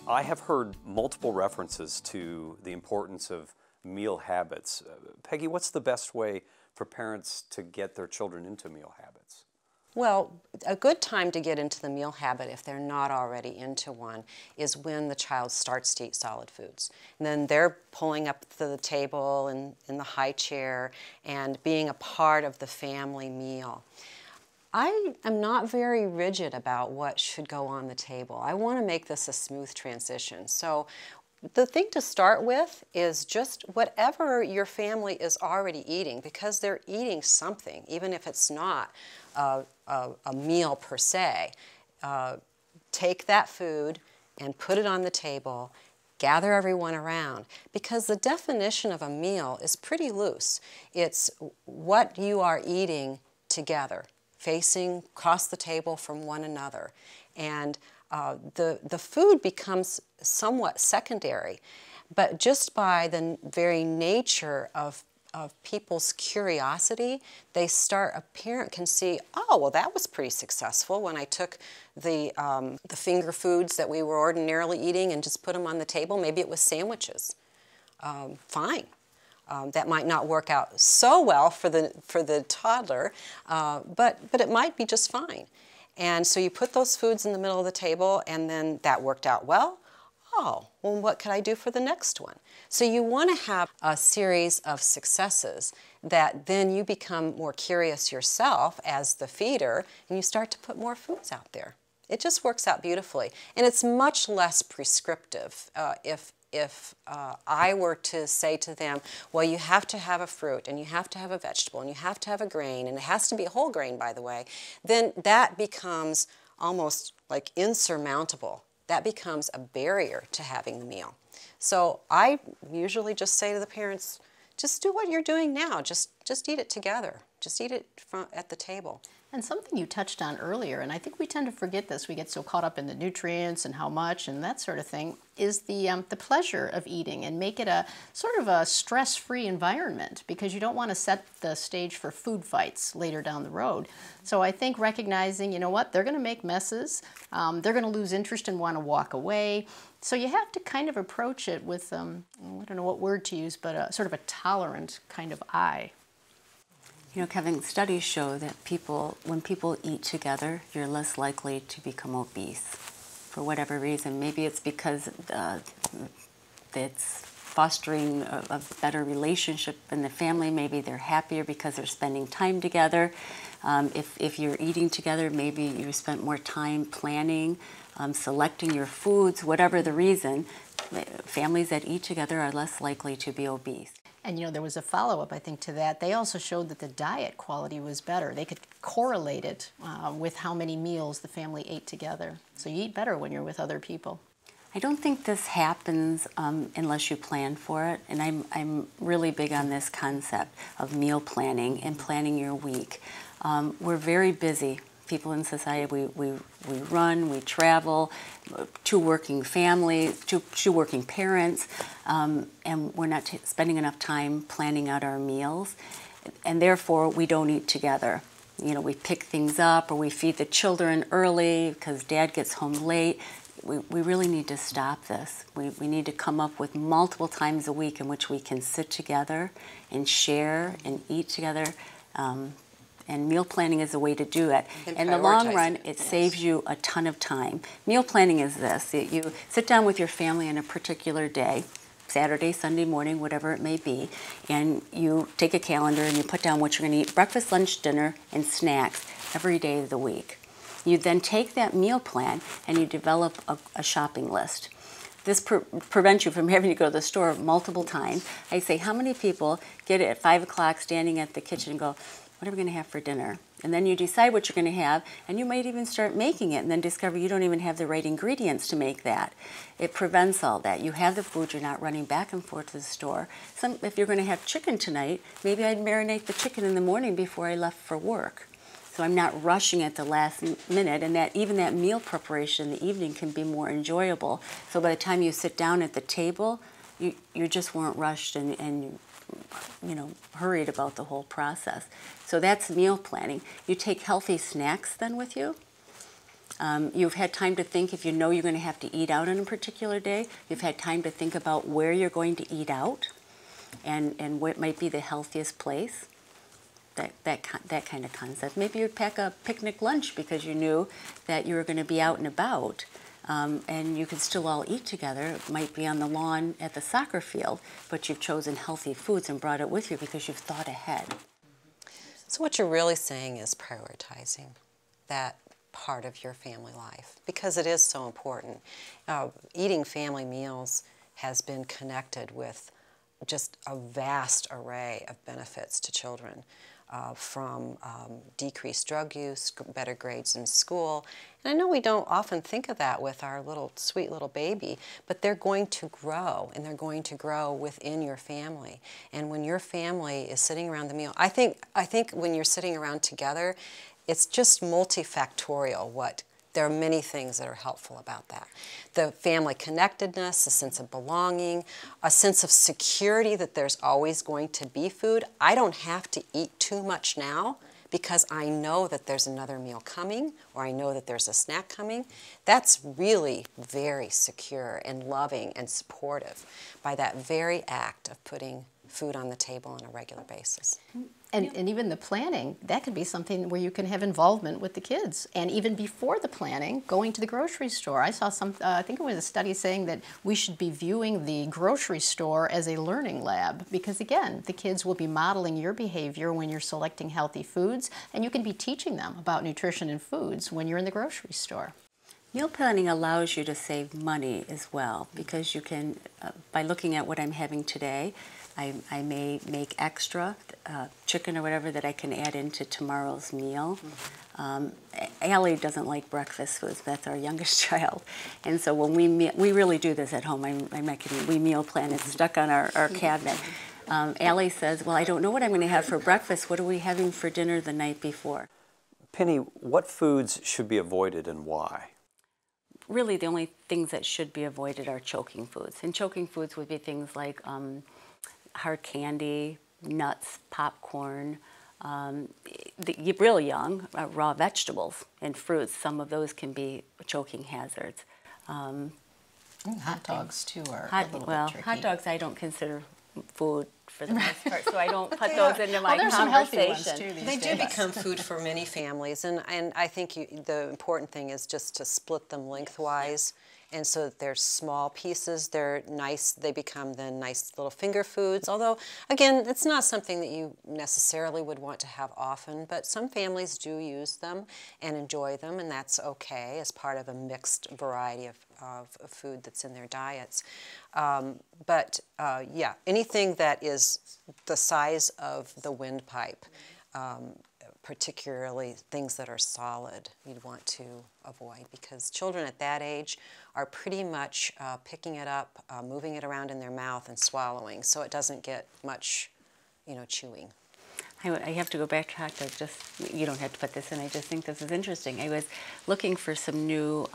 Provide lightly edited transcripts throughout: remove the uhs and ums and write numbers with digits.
I have heard multiple references to the importance of meal habits. Peggy, what's the best way for parents to get their children into meal habits? Well, a good time to get into the meal habit, if they're not already into one, is when the child starts to eat solid foods. And then they're pulling up to the table and in the high chair and being a part of the family meal. I am not very rigid about what should go on the table. I want to make this a smooth transition. So the thing to start with is just whatever your family is already eating, because they're eating something, even if it's not a meal per se. Take that food and put it on the table, gather everyone around, because the definition of a meal is pretty loose. It's what you are eating together, facing across the table from one another. And the food becomes somewhat secondary, but just by the very nature of people's curiosity, they start, a parent can see, oh, well, that was pretty successful when I took the finger foods that we were ordinarily eating and just put them on the table. Maybe it was sandwiches. Fine. That might not work out so well for the toddler, but it might be just fine. And so you put those foods in the middle of the table, and then that worked out well. Oh, well, what could I do for the next one? So you want to have a series of successes that then you become more curious yourself as the feeder, and you start to put more foods out there. It just works out beautifully. And it's much less prescriptive. If I were to say to them, well, you have to have a fruit, and you have to have a vegetable, and you have to have a grain, and it has to be a whole grain, by the way, then that becomes almost like insurmountable. That becomes a barrier to having the meal. So I usually just say to the parents, just do what you're doing now. Just eat it together. Just eat it at the table. And something you touched on earlier, and I think we tend to forget this, we get so caught up in the nutrients and how much and that sort of thing, is the pleasure of eating, and make it a sort of a stress-free environment, because you don't want to set the stage for food fights later down the road. So I think recognizing, you know what, they're going to make messes, they're going to lose interest and want to walk away. So you have to kind of approach it with, I don't know what word to use, but sort of a tolerant kind of eye. You know, Kevin, studies show that when people eat together, you're less likely to become obese for whatever reason. Maybe it's because it's fostering a better relationship in the family. Maybe they're happier because they're spending time together. If you're eating together, maybe you spent more time planning, selecting your foods, whatever the reason. Families that eat together are less likely to be obese. And, you know, there was a follow-up, I think, to that. They also showed that the diet quality was better. They could correlate it with how many meals the family ate together. So you eat better when you're with other people. I don't think this happens unless you plan for it. And I'm really big on this concept of meal planning and planning your week. We're very busy. People in society, we run, we travel, two working families, two working parents, and we're not spending enough time planning out our meals, and therefore we don't eat together. You know, we pick things up, or we feed the children early because Dad gets home late. We really need to stop this. We need to come up with multiple times a week in which we can sit together and share and eat together. And meal planning is a way to do it. In the long run, it saves you a ton of time. Meal planning is this. You sit down with your family on a particular day, Saturday, Sunday morning, whatever it may be, and you take a calendar and you put down what you're going to eat, breakfast, lunch, dinner, and snacks every day of the week. You then take that meal plan and you develop a shopping list. This prevents you from having to go to the store multiple times. I say, how many people get it at 5 o'clock standing at the kitchen and go, what are we going to have for dinner? And then you decide what you're going to have, and you might even start making it and then discover you don't even have the right ingredients to make that. It prevents all that. You have the food, you're not running back and forth to the store. If you're going to have chicken tonight, maybe I'd marinate the chicken in the morning before I left for work. So I'm not rushing at the last minute, and even that meal preparation in the evening can be more enjoyable. So by the time you sit down at the table, you just weren't rushed and hurried about the whole process. So that's meal planning. You take healthy snacks then with you. You've had time to think if you know you're going to have to eat out on a particular day. You've had time to think about where you're going to eat out and what might be the healthiest place. That kind of concept. Maybe you'd pack a picnic lunch because you knew that you were going to be out and about, and you could still all eat together. It might be on the lawn at the soccer field, but you've chosen healthy foods and brought it with you because you've thought ahead. So what you're really saying is prioritizing that part of your family life, because it is so important. Eating family meals has been connected with just a vast array of benefits to children, from decreased drug use, better grades in school. And I know we don't often think of that with our sweet little baby, but they're going to grow, and they're going to grow within your family. And when your family is sitting around the meal, I think when you're sitting around together, it's just multifactorial. There are many things that are helpful about that. The family connectedness, a sense of belonging, a sense of security that there's always going to be food. I don't have to eat too much now because I know that there's another meal coming, or I know that there's a snack coming. That's really very secure and loving and supportive by that very act of putting food on the table on a regular basis. And even the planning, that could be something where you can have involvement with the kids. And even before the planning, going to the grocery store. I saw I think it was a study saying that we should be viewing the grocery store as a learning lab, because again, the kids will be modeling your behavior when you're selecting healthy foods, and you can be teaching them about nutrition and foods when you're in the grocery store. Meal planning allows you to save money as well, because you can, by looking at what I'm having today, I may make extra chicken or whatever that I can add into tomorrow's meal. Allie doesn't like breakfast foods. That's our youngest child. And so when we really do this at home. I'm not kidding. We meal plan. It's stuck on our cabinet. Allie says, well, I don't know what I'm going to have for breakfast. What are we having for dinner the night before? Penny, what foods should be avoided and why? Really, the only things that should be avoided are choking foods. And choking foods would be things like hard candy, nuts, popcorn, real young, raw vegetables and fruits. Some of those can be choking hazards. Hot dogs too are a little bit tricky. Hot dogs I don't consider food for the most part, so I don't put those into my there's some healthy ones conversation. too these They do days. become food for many families, and I think the important thing is just to split them lengthwise, and so that they're small pieces. They're nice. They become then nice little finger foods. Although, again, it's not something that you necessarily would want to have often, but some families do use them and enjoy them, and that's okay as part of a mixed variety of food that's in their diets. Yeah, anything that is the size of the windpipe, particularly things that are solid, you'd want to avoid, because children at that age are pretty much picking it up, moving it around in their mouth and swallowing, so it doesn't get much, chewing. I have to go back to hot dogs. You don't have to put this in. I just think this is interesting. I was looking for some new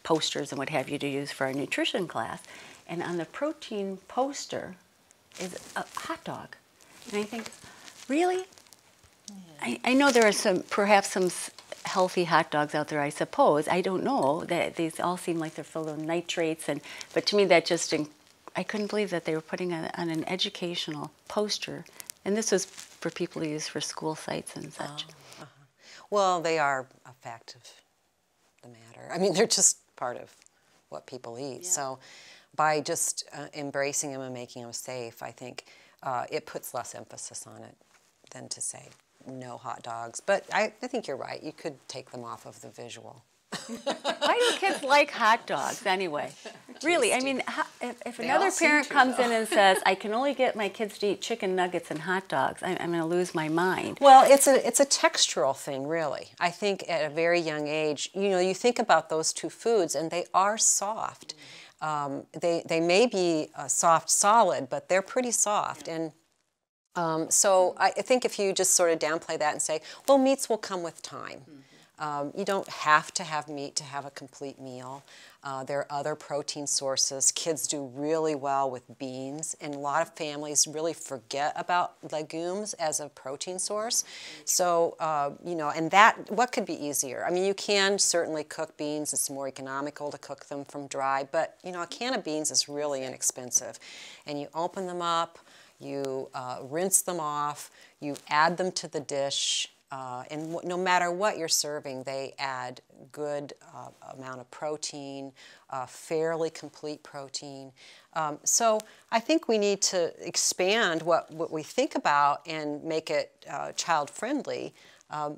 posters and what have you to use for our nutrition class, and on the protein poster is a hot dog, and I think, really? I know there are perhaps some healthy hot dogs out there, I suppose. I don't know. These all seem like they're full of nitrates, but to me that just, I couldn't believe that they were putting on an educational poster, and this was for people to use for school sites and such. Well, they are a fact of the matter. I mean, they're just part of what people eat. Yeah. So by just embracing them and making them safe, I think it puts less emphasis on it than to say no hot dogs. But I think you're right. You could take them off of the visual. Why do kids like hot dogs anyway? Really, I mean, if another parent comes in and says, I can only get my kids to eat chicken nuggets and hot dogs, I'm going to lose my mind. Well, it's a textural thing, really. I think at a very young age, you think about those two foods, and they are soft. They may be soft solid, but they're pretty soft. And so I think if you just sort of downplay that and say, well, meats will come with time. You don't have to have meat to have a complete meal. There are other protein sources. Kids do really well with beans, and a lot of families really forget about legumes as a protein source. So, you know, and what could be easier? I mean, you can certainly cook beans. It's more economical to cook them from dry, but, you know, a can of beans is really inexpensive. And you open them up, you rinse them off, you add them to the dish, and no matter what you're serving, they add good amount of protein, fairly complete protein. So I think we need to expand what we think about and make it child-friendly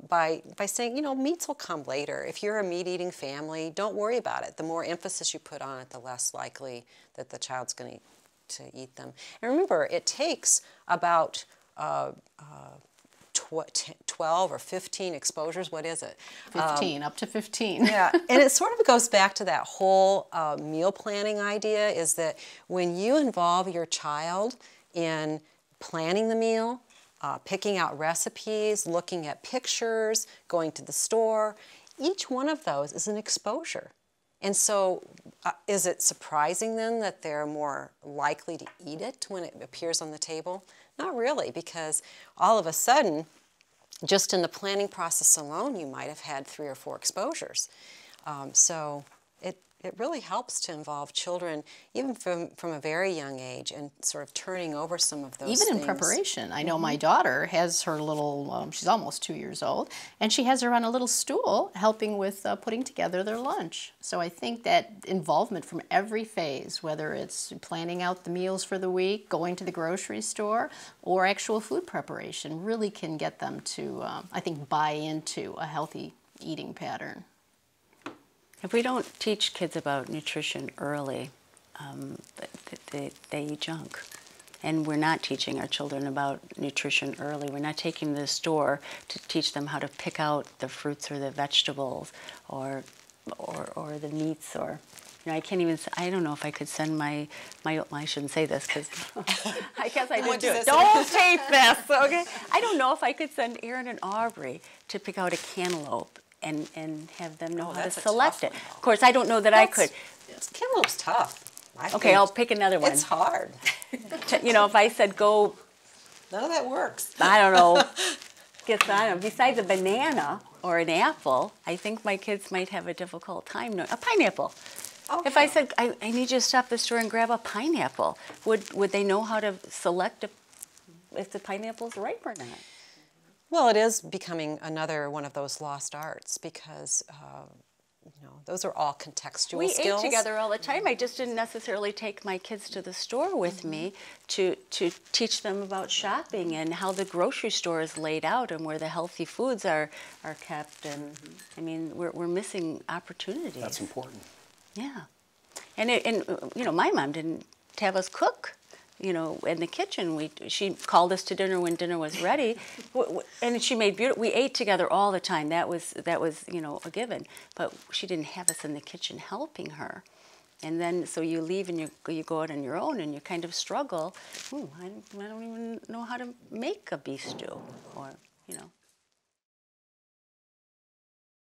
by saying, you know, meats will come later. If you're a meat-eating family, don't worry about it. The more emphasis you put on it, the less likely that the child's going to eat them. And remember, it takes about 12 or 15 exposures. What is it? 15, up to 15. Yeah, and it sort of goes back to that whole meal planning idea, is that when you involve your child in planning the meal, picking out recipes, looking at pictures, going to the store, each one of those is an exposure. And so is it surprising then that they're more likely to eat it when it appears on the table? Not really, because all of a sudden, just in the planning process alone, you might have had 3 or 4 exposures. So it really helps to involve children, even from a very young age, and sort of turning over some of those Even things. in preparation. I know my daughter has her little, she's almost 2 years old, and she has her on a little stool helping with putting together their lunch. So I think that involvement from every phase, whether it's planning out the meals for the week, going to the grocery store, or actual food preparation, really can get them to, I think, buy into a healthy eating pattern. If we don't teach kids about nutrition early, they eat junk. And we're not teaching our children about nutrition early. We're not taking them to the store to teach them how to pick out the fruits or the vegetables or the meats, or, you know, I can't even, I don't know if I could send my I shouldn't say this because I guess I didn't do it. Don't tape this, okay? I don't know if I could send Erin and Aubrey to pick out a cantaloupe and have them know how to select it. Of course, I don't know that I could. Cantaloupe's tough. Okay, I'll pick another one. It's hard. You know, if I said go, None of that works. I don't know, besides a banana or an apple, I think my kids might have a difficult time knowing. A pineapple. Okay. If I said, I need you to stop at the store and grab a pineapple, would they know how to select if the pineapple's ripe or not? Well, it is becoming another one of those lost arts, because you know, those are all contextual skills. We ate together all the time. I just didn't necessarily take my kids to the store with me to teach them about shopping and how the grocery store is laid out and where the healthy foods are kept. And I mean, we're missing opportunities. That's important. Yeah, and you know, my mom didn't have us cook. You know, in the kitchen, she called us to dinner when dinner was ready, and she made beautiful. We ate together all the time. That was you know, a given. But she didn't have us in the kitchen helping her, and then so you leave and you go out on your own and you kind of struggle. I don't even know how to make a beef stew, or you know.